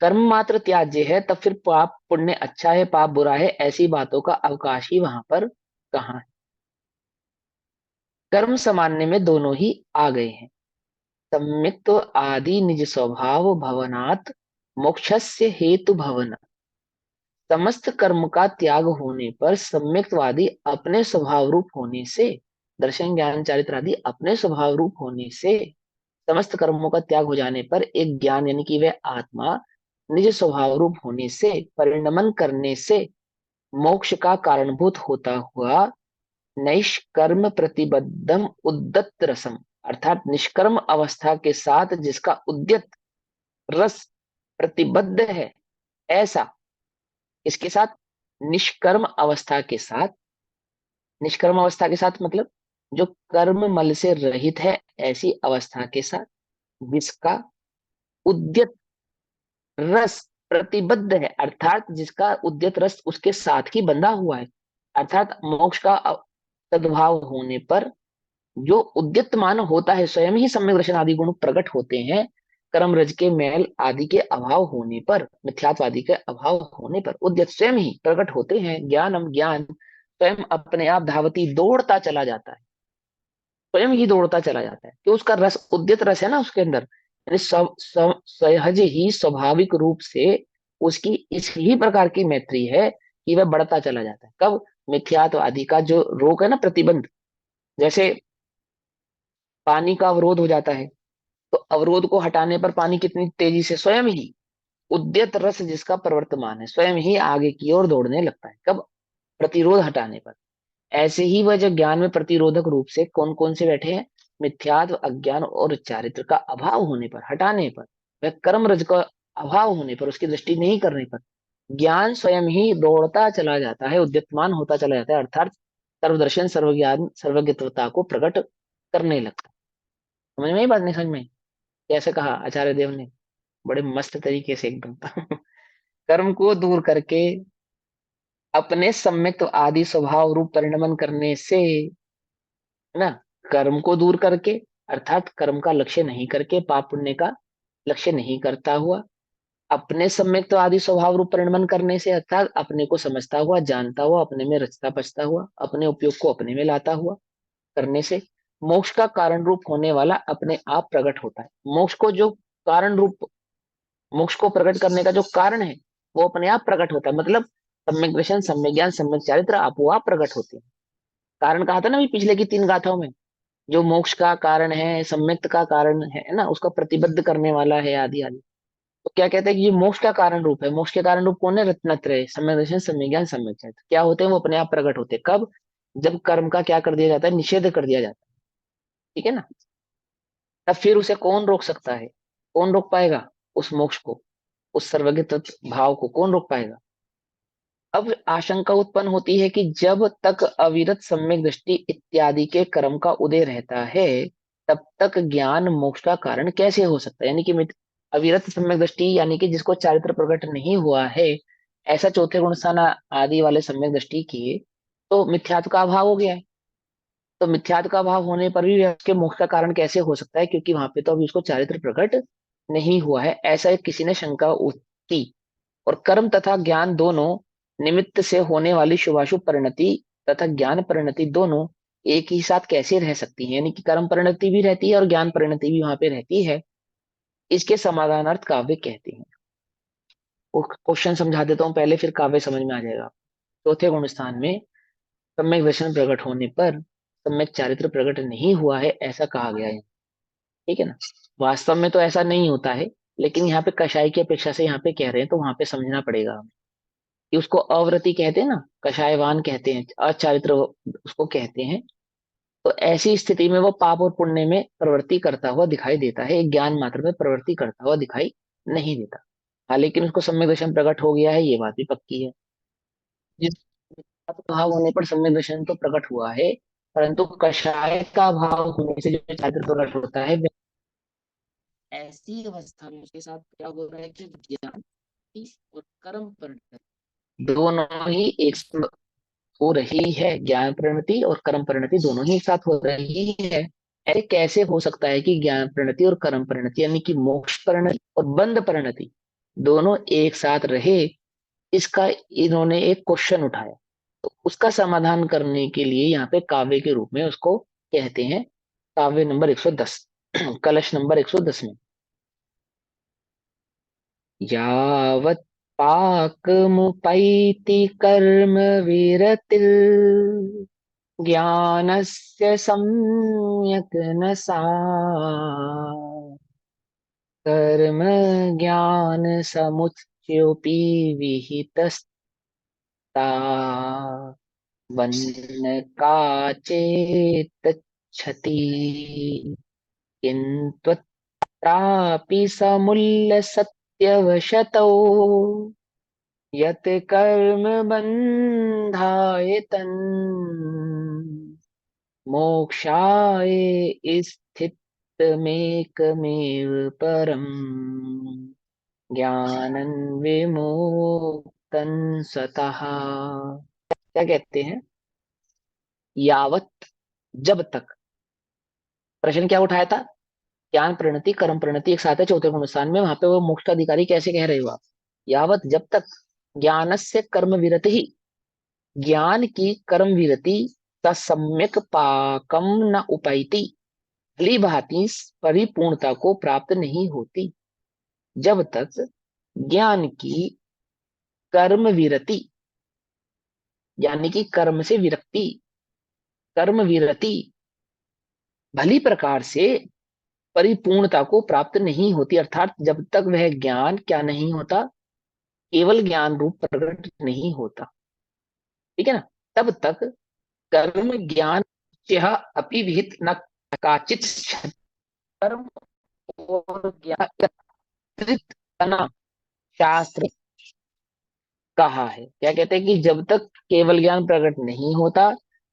कर्म मात्र त्याज्य है, तब फिर पाप पुण्य अच्छा है, पाप बुरा है, ऐसी बातों का अवकाश ही वहां पर कहाँ है? कर्म सामान्य में दोनों ही आ गए हैं। सम्यक्त तो आदि निज स्वभाव भवनात् मोक्षस्य हेतु भवन। समस्त कर्म का त्याग होने पर सम्यक्तवादी अपने स्वभाव रूप होने से, दर्शन ज्ञान चारित्र आदि अपने स्वभाव रूप होने से, समस्त कर्मों का त्याग हो जाने पर एक ज्ञान यानी कि वह आत्मा निज स्वभाव रूप होने से, परिणमन करने से, मोक्ष का कारणभूत होता हुआ नैष्कर्म प्रतिबद्धम उद्दत रसम, अर्थात निष्कर्म अवस्था के साथ जिसका उद्यत रस प्रतिबद्ध है, ऐसा, इसके साथ, निष्कर्म अवस्था के साथ, निष्कर्म अवस्था के साथ मतलब जो कर्म मल से रहित है, ऐसी अवस्था के साथ जिसका उद्यत रस प्रतिबद्ध है, अर्थात जिसका उद्यत रस उसके साथ ही बंधा हुआ है, अर्थात मोक्ष का सद्भाव होने पर जो उद्यतमान होता है, स्वयं ही सम्यक दर्शन आदि गुण प्रकट होते हैं। कर्म रज के मैल आदि के अभाव होने पर, मिथ्यात्वादि के अभाव होने पर उद्यत स्वयं ही प्रकट होते हैं। ज्ञानम, ज्ञान स्वयं अपने आप धावती, दौड़ता चला जाता है, स्वयं ही दौड़ता चला जाता है, कि उसका रस उद्यत रस है ना उसके अंदर, यानी सहज ही स्वाभाविक रूप से उसकी इस ही प्रकार की मैत्री है कि वह बढ़ता चला जाता है। कब? मिथ्यात्वादि का जो रोक है ना, प्रतिबंध, जैसे पानी का अवरोध हो जाता है, तो अवरोध को हटाने पर पानी कितनी तेजी से, स्वयं ही उद्यत रस जिसका प्रवर्तमान है, स्वयं ही आगे की ओर दौड़ने लगता है। कब? प्रतिरोध हटाने पर। ऐसे ही वह जो ज्ञान में प्रतिरोधक रूप से कौन कौन से बैठे हैं? मिथ्यात्व, अज्ञान और चारित्र का अभाव होने पर, हटाने पर, वह कर्म रज का अभाव होने पर, उसकी दृष्टि नहीं करने पर ज्ञान स्वयं ही दौड़ता चला जाता है, उद्यतमान होता चला जाता है, अर्थात सर्वदर्शन सर्वज्ञान सर्वज्ञत्वता को प्रकट करने लगता है। समझ में ही बात नहीं समझ में? कैसे कहा आचार्य देव ने, बड़े मस्त तरीके से एकदम। कर्म को दूर करके अपने सम्यक आदि स्वभाव रूप परिणमन करने से, है ना, कर्म को दूर करके, अर्थात कर्म का लक्ष्य नहीं करके, पाप पुण्य का लक्ष्य नहीं करता हुआ, अपने सम्यक आदि स्वभाव रूप परिणमन करने से, अर्थात अपने को समझता हुआ, जानता हुआ, अपने में रचता पचता हुआ, अपने उपयोग को अपने में लाता हुआ करने से मोक्ष का कारण रूप होने वाला अपने आप प्रकट होता है। मोक्ष को जो कारण रूप, मोक्ष को प्रकट करने का जो कारण है वो अपने आप प्रकट होता है। मतलब सम्यक दर्शन, सम्यक ज्ञान, सम्यक चारित्र आपो आप प्रकट होते हैं। कारण कहा था ना अभी पिछले की 3 गाथाओं में, जो मोक्ष का कारण है, सम्यक्त का कारण है ना, उसका प्रतिबद्ध करने वाला है, आदि आदि। तो क्या कहते हैं कि ये मोक्ष का कारण रूप है। मोक्ष के कारण रूप कौन है? रत्नत्रय, सम्यक दर्शन, सम्यक ज्ञान, सम्यक चारित्र। क्या होते हैं? वो अपने आप प्रकट होते हैं। कब? जब कर्म का क्या कर दिया जाता है? निषेध कर दिया जाता है। ठीक है ना? तब फिर उसे कौन रोक सकता है? कौन रोक पाएगा उस मोक्ष को, उस सर्वज्ञ तत्व भाव को कौन रोक पाएगा? अब आशंका उत्पन्न होती है कि जब तक अविरत सम्यक दृष्टि इत्यादि के कर्म का उदय रहता है, तब तक ज्ञान मोक्ष का कारण कैसे हो सकता है? यानी कि अविरत सम्यक दृष्टि, यानी कि जिसको चारित्र प्रकट नहीं हुआ है, ऐसा चौथे गुण स्थान आदि वाले सम्यक दृष्टि की, तो मिथ्यात्व का अभाव हो गया है। तो मिथ्यात्व का अभाव होने पर भी उसके मोक्ष का कारण कैसे हो सकता है? क्योंकि वहां पे तो अभी उसको चारित्र प्रकट नहीं हुआ है, ऐसा एक किसी ने शंका की। और कर्म तथा ज्ञान दोनों निमित्त से होने वाली शुभाशुभ परिणति तथा ज्ञान परिणति दोनों एक ही साथ कैसे रह सकती हैं? यानी कि कर्म परिणति भी रहती है और ज्ञान परिणति भी वहां पे रहती है। इसके समाधानार्थ काव्य कहते हैं। वो क्वेश्चन समझा देता हूँ पहले, फिर काव्य समझ में आ जाएगा। चौथे गुण स्थान में सम्यक दर्शन प्रकट होने पर सम्यक चारित्र प्रकट नहीं हुआ है, ऐसा कहा गया है। ठीक है ना? वास्तव में तो ऐसा नहीं होता है, लेकिन यहाँ पे कषाय की अपेक्षा से यहाँ पे कह रहे हैं, तो वहां पे समझना पड़ेगा हमें कि उसको अव्रति कहते हैं ना, कषायवान कहते हैं, अचारित्र उसको कहते हैं। तो ऐसी स्थिति में वो पाप और पुण्य में प्रवृत्ति करता हुआ दिखाई देता है, ज्ञान मात्र में प्रवृत्ति करता हुआ दिखाई नहीं देता। हाँ, लेकिन उसको सम्यक दर्शन प्रकट हो गया है, ये बात भी पक्की है। जिस भाव होने पर सम्यक दर्शन तो प्रकट हुआ है, परंतु कषाय का भाव होने से जो चारित्र प्रकट होता है, ऐसी अवस्था में उसके साथ क्या हो रहा है कि ज्ञान और कर्म पर दोनों ही एक साथ हो रही है। ज्ञान परिणति और कर्म परिणति दोनों ही एक साथ हो रही है। ऐसे कैसे हो सकता है कि ज्ञान परिणति और कर्म परिणति, यानी कि मोक्ष परिणति और बंध परिणति दोनों एक साथ रहे? इसका इन्होंने एक क्वेश्चन उठाया। तो उसका समाधान करने के लिए यहाँ पे काव्य के रूप में उसको कहते हैं। काव्य नंबर 110, कलश नंबर 110 में, यावत् पाकमुपैति कर्म विरतिर् ज्ञानस्य सम्यक् न सा कर्म ज्ञान समुच्चयोपि विहितस्ता वन्न काचेतच्छति किन्त्वत्रापि समुल्ल सत्यवशतौ यत् कर्म बन्धाय तन् मोक्षाय स्थितमेकमेव परम् ज्ञानं विमोक्तं सतः। क्या कहते हैं? यावत, जब तक। प्रश्न क्या उठाया था? ज्ञान परिणति कर्म परिणति एक साथ है चौथे गुण स्थान में, वहां पे वो मोक्ष का अधिकारी कैसे कह रहे हो आप? यावत, जब तक ज्ञानस्य कर्म विरति ही, ज्ञान की कर्म विरति का सम्यक पाकम न उपैति, भली भांति परिपूर्णता को प्राप्त नहीं होती। जब तक ज्ञान की कर्म विरति, यानी कि कर्म से विरक्ति, कर्म विरति भली प्रकार से परिपूर्णता को प्राप्त नहीं होती, अर्थात जब तक वह ज्ञान क्या नहीं होता, केवल ज्ञान रूप प्रकट नहीं होता। ठीक है ना? तब तक कर्म ज्ञान यह अपि विहित न काचित कर्म और ज्ञान एकत्रित करना शास्त्र कहा है। क्या कहते हैं कि जब तक केवल ज्ञान प्रकट नहीं होता,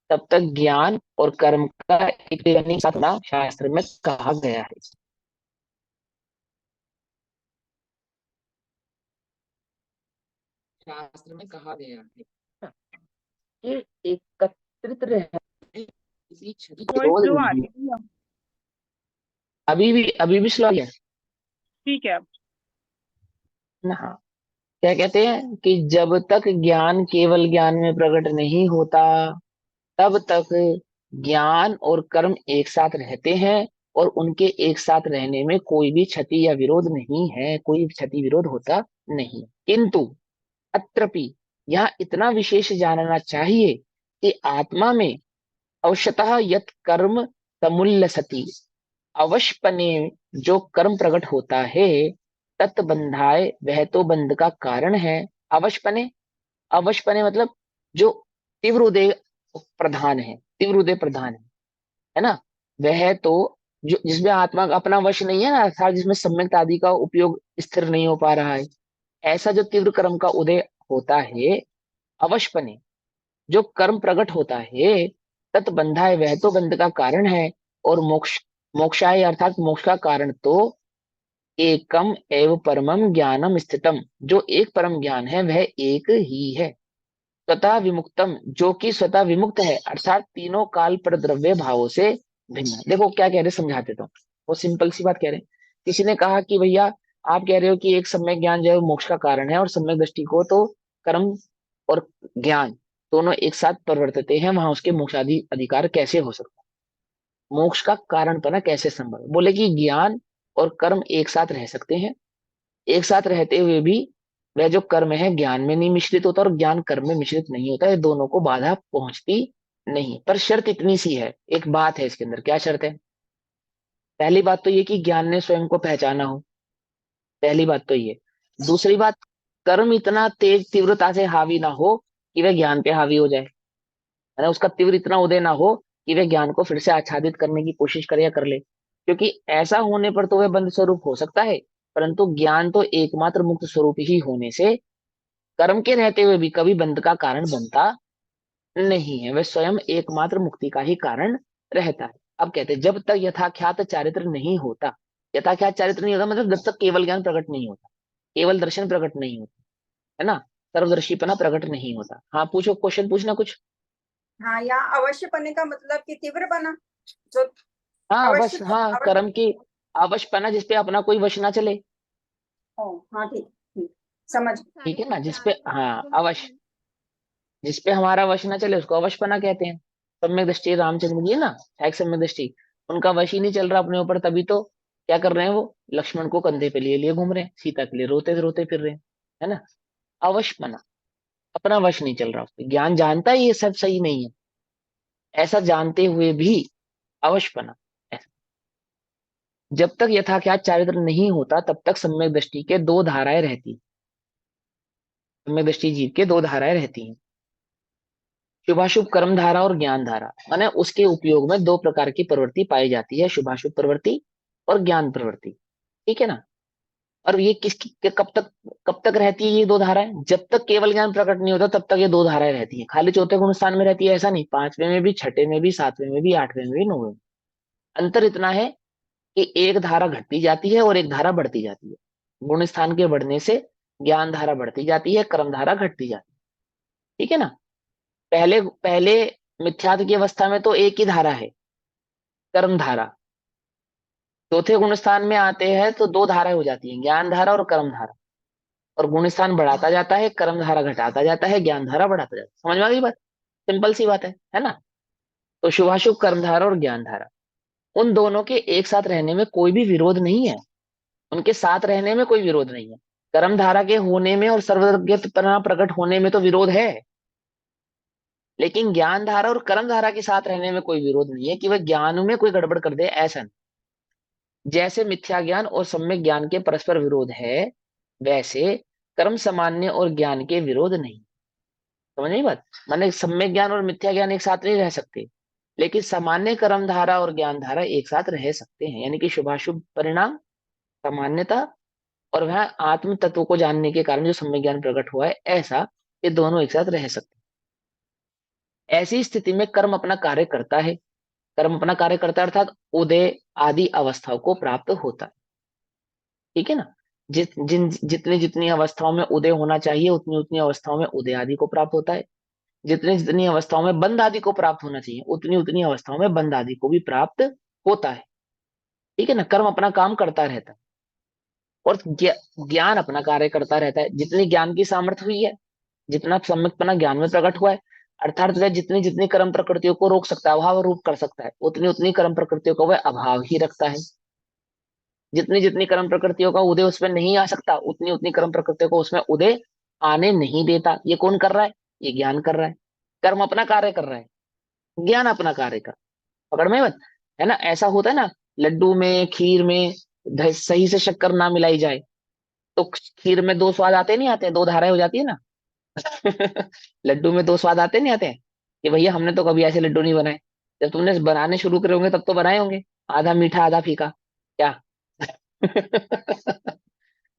तब तक ज्ञान और कर्म का एक नहीं साथ होना शास्त्र में कहा गया है। शास्त्र में कहा गया है कि एकत्रित रहने किसी क्षति वॉइस विरोध स्लो आ नहीं। रही है भैया। अभी भी स्लो है ठीक है। ना। हाँ, क्या कहते हैं कि जब तक ज्ञान केवल ज्ञान में प्रकट नहीं होता तब तक ज्ञान और कर्म एक साथ रहते हैं, और उनके एक साथ रहने में कोई भी क्षति या विरोध नहीं है, कोई क्षति विरोध होता नहीं। किंतु अत्रपि यहाँ इतना विशेष जानना चाहिए कि आत्मा में अवश्यतः यत कर्म तमुल्य सती, अवश्यपने जो कर्म प्रकट होता है, तत् बंधाए वह तो बंध का कारण है। अवश्यपने, अवश्यपने मतलब जो तीव्र उदय प्रधान है, तीव्र उदय प्रधान है ना, वह तो जो जिसमें आत्मा का अपना वश नहीं है ना, अर्थात जिसमें सम्यक आदि का उपयोग स्थिर नहीं हो पा रहा है, ऐसा जो तीव्र कर्म का उदय होता है, अवश्यपने जो कर्म प्रकट होता है, तत् बंधा है वह तो बंध का कारण है। और मोक्ष, मोक्षाय अर्थात मोक्ष का कारण तो एकम एव परमम ज्ञानम स्थितम, जो एक परम ज्ञान है वह एक ही है। स्वतः विमुक्तम, जो कि स्वतः विमुक्त है, अर्थात तीनों काल पर द्रव्य भावों से भिन्न है। देखो क्या कह रहे, समझाते तो वो सिंपल सी बात कह रहे हैं। किसी ने कहा कि भैया आप कह रहे हो कि एक सम्यक ज्ञान जो है वो मोक्ष का कारण है, और सम्यक दृष्टि को तो कर्म और ज्ञान दोनों एक साथ परिवर्तित हैं, वहां उसके मोक्षादि अधिकार कैसे हो सकता है, मोक्ष का कारण बना कैसे संभव है? बोले कि ज्ञान और कर्म एक साथ रह सकते हैं, एक साथ रहते हुए भी वह जो कर्म है ज्ञान में नहीं मिश्रित होता और ज्ञान कर्म में मिश्रित नहीं होता, ये दोनों को बाधा पहुंचती नहीं। पर शर्त इतनी सी है, एक बात है इसके अंदर, क्या शर्त है? पहली बात तो ये कि ज्ञान ने स्वयं को पहचाना हो, पहली बात तो ये। दूसरी बात, कर्म इतना तेज तीव्रता से हावी ना हो कि वह ज्ञान पे हावी हो जाए, है ना, उसका तीव्र इतना उदय ना हो कि वह ज्ञान को फिर से आच्छादित करने की कोशिश करे या कर ले, क्योंकि ऐसा होने पर तो वह बंध स्वरूप हो सकता है, परंतु ज्ञान तो एकमात्र मुक्त स्वरूप ही होने से कर्म के रहते हुए भी कभी बंध का कारण बनता नहीं है, वह स्वयं एकमात्र मुक्ति का ही कारण रहता है। अब कहते हैं जब तक यथाख्यात चारित्र नहीं होता, यथाख्यात चारित्र नहीं होता मतलब जब तक केवल ज्ञान प्रकट नहीं होता, केवल दर्शन प्रकट नहीं होता, है ना, सर्वदर्शीपना प्रकट नहीं होता। हाँ पूछो, क्वेश्चन पूछना कुछ। हाँ, यहाँ अवश्य पने का मतलब कि तीव्र बना, जो हाँ बस, अवश्य हाँ अवश्य। कर्म की अवशपना जिसपे अपना कोई वश ना चले। ओ हाँ, ठीक ठीक, समझ। ठीक है ना, जिसपे हाँ अवश, जिसपे हमारा वश ना चले उसको अवशपना कहते हैं। सम्यक दृष्टि रामचंद्र जी है ना, है एक सम्यक दृष्टि, उनका वश ही नहीं चल रहा अपने ऊपर, तभी तो क्या कर रहे हैं वो, लक्ष्मण को कंधे पे लिए लिए घूम रहे हैं, सीता के लिए रोते रोते फिर रहे हैं, है ना। अवशपना, अपना वश नहीं चल रहा उसपे, ज्ञान जानता है ये सब सही नहीं है, ऐसा जानते हुए भी अवशपना। ऐसा जब तक यथाख्यात चारित्र नहीं होता तब तक सम्यक दृष्टि के दो धाराएं रहती हैं, सम्यक दृष्टि जीव के दो धाराएं रहती हैं, शुभाशुभ कर्म धारा और ज्ञान धारा, माने उसके उपयोग में दो प्रकार की प्रवृत्ति पाई जाती है, शुभाशुभ प्रवृत्ति और ज्ञान प्रवृत्ति। ठीक है ना। और ये कब तक रहती है ये दो धाराएं? जब तक केवल ज्ञान प्रकट नहीं होता तब तक ये दो धाराएं रहती हैं, खाली चौथे गुण स्थान में रहती है ऐसा नहीं, पांचवें में भी, छठे में भी, सातवें में भी, आठवें में भी, नौवें में। अंतर इतना है कि एक धारा घटती जाती है और एक धारा बढ़ती जाती है। गुण स्थान के बढ़ने से ज्ञान धारा बढ़ती जाती है, कर्म धारा घटती जाती है। ठीक है ना। पहले पहले मिथ्यात्व की अवस्था में तो एक ही धारा है, कर्म धारा। चौथे गुण स्थान में आते हैं तो दो धाराएं हो जाती हैं, ज्ञान धारा और कर्म धारा। और गुण स्थान बढ़ाता जाता है, कर्म धारा घटाता जाता है, ज्ञान धारा बढ़ाता जाता है। समझ में आ गई बात? सिंपल सी बात है ना। तो शुभाशुभ कर्म धारा और ज्ञान धारा, उन दोनों के एक साथ रहने में कोई भी विरोध नहीं है, उनके साथ रहने में कोई विरोध नहीं है। कर्म धारा के होने में और सर्वज्ञता प्रकट होने में तो विरोध है, लेकिन ज्ञान धारा और कर्म धारा के साथ रहने में कोई विरोध नहीं है कि वह ज्ञान में कोई गड़बड़ कर दे, ऐसा नहीं। जैसे मिथ्या ज्ञान और सम्यक ज्ञान के परस्पर विरोध है, वैसे कर्म सामान्य और ज्ञान के विरोध नहीं। समझ नहीं बात? माने सम्यक ज्ञान और मिथ्या ज्ञान एक साथ नहीं रह सकते, लेकिन सामान्य कर्म धारा और ज्ञान धारा एक साथ रह सकते हैं, यानी कि शुभाशुभ परिणाम, सामान्यता, और वह आत्म तत्व को जानने के कारण जो सम्यक ज्ञान प्रकट हुआ है, ऐसा ये दोनों एक साथ रह सकते हैं। ऐसी स्थिति में कर्म अपना कार्य करता है। कर्म अपना कार्य करता है अर्थात उदय आदि अवस्थाओं को प्राप्त होता है। ठीक है ना। जितनी जितनी अवस्थाओं में उदय होना चाहिए उतनी उतनी अवस्थाओं में उदय आदि को प्राप्त होता है। जितनी जितनी अवस्थाओं में बंद आदि को प्राप्त होना चाहिए उतनी उतनी अवस्थाओं में बंद आदि को भी प्राप्त होता है। ठीक है ना। कर्म अपना काम करता रहता है और ज्ञान अपना कार्य करता रहता है। जितनी ज्ञान की सामर्थ्य हुई है, जितना सम्यकपना ज्ञान में प्रकट हुआ है, अर्थात वह जितनी जितनी कर्म प्रकृतियों को रोक सकता है, अभाव रूप कर सकता है, उतनी उतनी कर्म प्रकृतियों को वह अभाव ही रखता है। जितनी जितनी कर्म प्रकृतियों का उदय उसमें नहीं आ सकता उतनी उतनी कर्म प्रकृतियों को उसमें उदय आने नहीं देता। ये कौन कर रहा है? ये ज्ञान कर रहा है। कर्म अपना कार्य कर रहा है, ज्ञान अपना कार्य कर। पकड़ में मत। है ना। ऐसा होता है ना, लड्डू में खीर में सही से शक्कर ना मिलाई जाए तो खीर में दो स्वाद आते नहीं आते, दो धाराएं हो जाती है ना। लड्डू में दो स्वाद आते नहीं आते हैं कि भैया हमने तो कभी ऐसे लड्डू नहीं बनाए। जब तुमने बनाने शुरू करे होंगे तब तो बनाए होंगे, आधा मीठा आधा फीका क्या।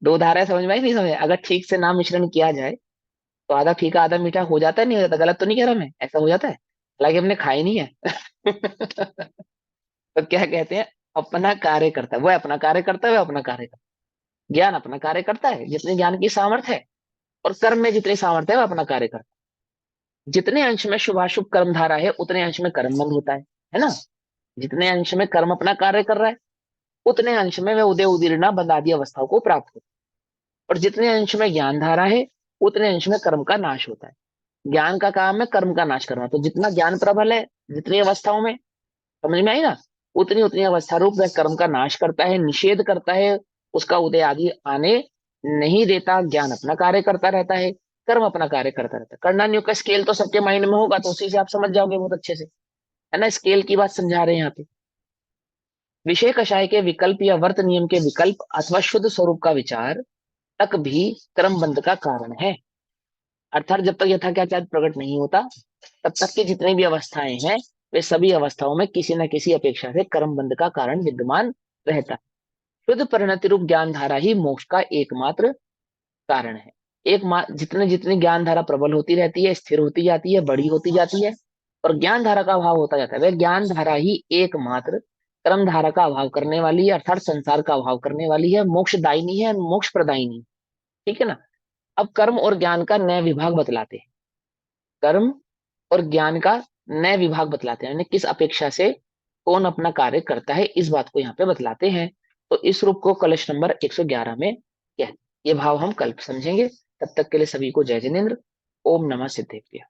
दो धाराएं समझ में आई नहीं? समझ अगर ठीक से ना मिश्रण किया जाए तो आधा फीका आधा मीठा हो जाता है, नहीं हो जाता? गलत तो नहीं कह रहा मैं, ऐसा हो जाता है, हालांकि हमने खाई नहीं है। तो क्या कहते हैं? अपना कार्य करता है, वह अपना कार्य करता है, वह अपना कार्य करता है। ज्ञान अपना कार्य करता है, जितने ज्ञान की सामर्थ्य है, और कर्म में जितनी सामर्थ्य है वह अपना कार्य करता है। जितने अंश में शुभाशुभ कर्म धारा है उतने अंश में कर्म बंध होता है ना। जितने अंश में कर्म अपना कार्य कर रहा है उतने अंश में वह उदय उदीर्णा बंद आदि अवस्थाओं को प्राप्त होता है। और जितने अंश में ज्ञान धारा है उतने अंश में कर्म का नाश होता है। ज्ञान का काम है कर्म का नाश करना, तो जितना ज्ञान प्रबल है जितनी अवस्थाओं में, समझ में आई ना, उतनी उतनी अवस्था रूप वह कर्म का नाश करता है, निषेध करता है, उसका उदय आदि आने नहीं देता। ज्ञान अपना कार्य करता रहता है, कर्म अपना कार्य करता रहता है। करणानियों का स्केल तो सबके माइंड में होगा, तो उसी से आप समझ जाओगे बहुत अच्छे से। है ना। स्केल की बात समझा रहे हैं यहाँ पे। विषय कषाय के विकल्प या वर्त नियम के विकल्प अथवा शुद्ध स्वरूप का विचार तक भी कर्म बंध का कारण है। अर्थात जब तक यथाख्याचार प्रकट नहीं होता तब तक की जितनी भी अवस्थाएं हैं वे सभी अवस्थाओं में किसी न किसी अपेक्षा से कर्म बंध का कारण विद्यमान रहता है। शुद्ध परिणति रूप ज्ञान धारा ही मोक्ष का एकमात्र कारण है। जितने जितनी ज्ञान धारा प्रबल होती रहती है, स्थिर होती जाती है, बड़ी होती जाती है, और ज्ञान धारा का अभाव होता जाता है, वह ज्ञान धारा ही एकमात्र कर्म धारा का अभाव करने वाली है, अर्थात संसार का अभाव करने वाली है, मोक्षदायिनी है, मोक्ष प्रदायिनी। ठीक है ना। अब कर्म और ज्ञान का नए विभाग बतलाते हैं। कर्म और ज्ञान का नए विभाग बतलाते हैं, यानी किस अपेक्षा से कौन अपना कार्य करता है, इस बात को यहाँ पे बतलाते हैं। तो इस रूप को कलश नंबर 111 में क्या है, ये भाव हम कल समझेंगे। तब तक के लिए सभी को जय जिनेन्द्र। ओम नमः सिद्धेभ्यः।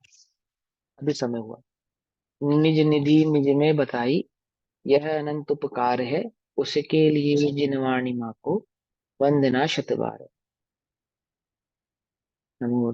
अभी समय हुआ। निज निधि निज में बताई, यह अनंत उपकार है, उसके लिए जिनवाणी माँ को वंदना शत बार। नमो